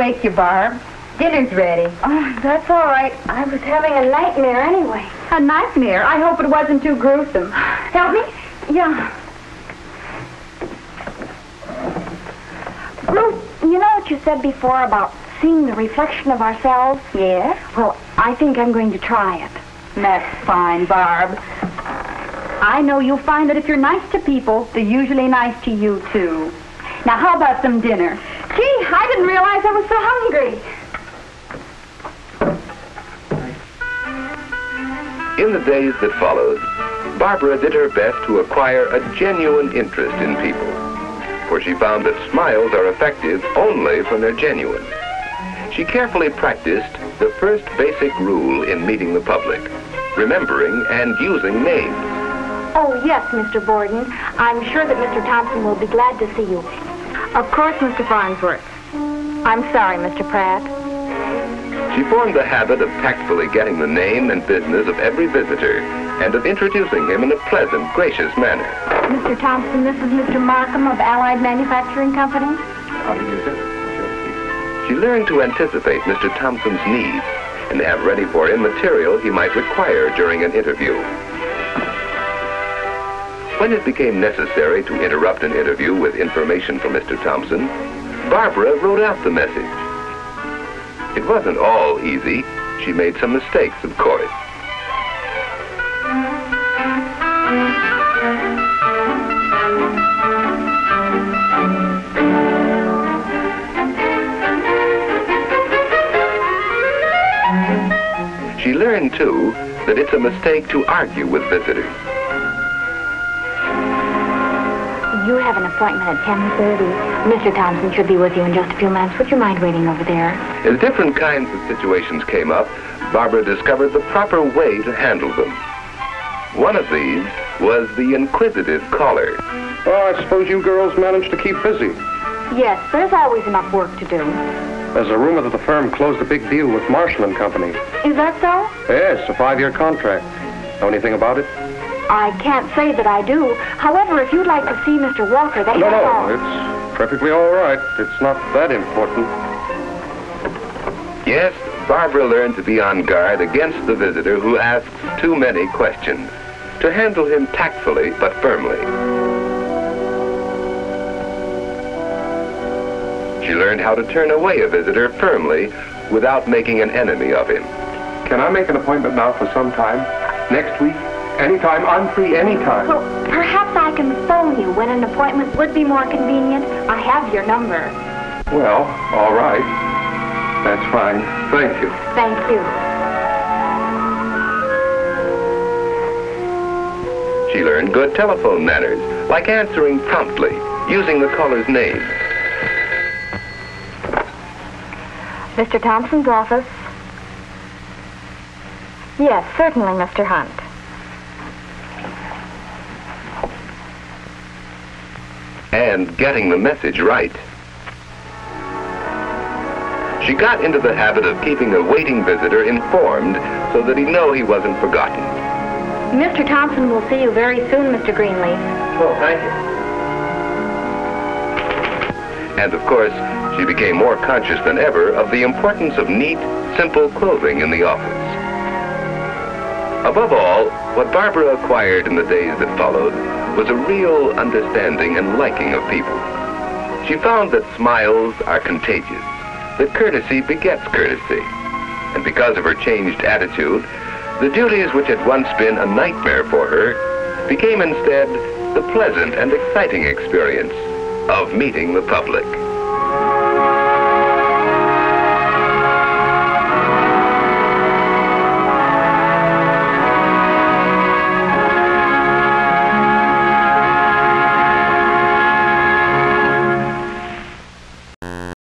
wake you, Barb. Dinner's ready. Oh, that's all right. I was having a nightmare anyway. A nightmare? I hope it wasn't too gruesome. Help me? Yeah. Ruth, you know what you said before about seeing the reflection of ourselves? Yes? Well, I think I'm going to try it. That's fine, Barb. I know you'll find that if you're nice to people, they're usually nice to you, too. Now, how about some dinner? Gee, I didn't realize I was so hungry. In the days that followed, Barbara did her best to acquire a genuine interest in people, for she found that smiles are effective only when they're genuine. She carefully practiced the first basic rule in meeting the public, remembering and using names. Oh, yes, Mr. Borden. I'm sure that Mr. Thompson will be glad to see you. Of course, Mr. Farnsworth. I'm sorry, Mr. Pratt. She formed the habit of tactfully getting the name and business of every visitor and of introducing him in a pleasant, gracious manner. Mr. Thompson, this is Mr. Markham of Allied Manufacturing Company. How do you do? She learned to anticipate Mr. Thompson's needs and have ready for him material he might require during an interview. When it became necessary to interrupt an interview with information from Mr. Thompson, Barbara wrote out the message. It wasn't all easy. She made some mistakes, of course. She learned, too, that it's a mistake to argue with visitors. You have an appointment at 10:30. Mr. Thompson should be with you in just a few minutes. Would you mind waiting over there? As different kinds of situations came up, Barbara discovered the proper way to handle them. One of these was the inquisitive caller. Oh, I suppose you girls managed to keep busy. Yes, there's always enough work to do. There's a rumor that the firm closed a big deal with Marshall & Company. Is that so? Yes, a 5-year contract. Know anything about it? I can't say that I do. However, if you'd like to see Mr. Walker, that's all. No, it's perfectly all right. It's not that important. Yes, Barbara learned to be on guard against the visitor who asks too many questions, to handle him tactfully but firmly. She learned how to turn away a visitor firmly without making an enemy of him. Can I make an appointment now for some time? Next week? Anytime? I'm free anytime. Well, perhaps I can phone you when an appointment would be more convenient. I have your number. Well, all right. That's fine. Thank you. Thank you. She learned good telephone manners, like answering promptly, using the caller's name. Mr. Thompson's office? Yes, certainly, Mr. Hunt. And getting the message right. She got into the habit of keeping a waiting visitor informed so that he'd know he wasn't forgotten. Mr. Thompson will see you very soon, Mr. Greenleaf. Oh, thank you. And of course, she became more conscious than ever of the importance of neat, simple clothing in the office. Above all, what Barbara acquired in the days that followed was a real understanding and liking of people. She found that smiles are contagious, that courtesy begets courtesy. And because of her changed attitude, the duties which had once been a nightmare for her became instead the pleasant and exciting experience of meeting the public.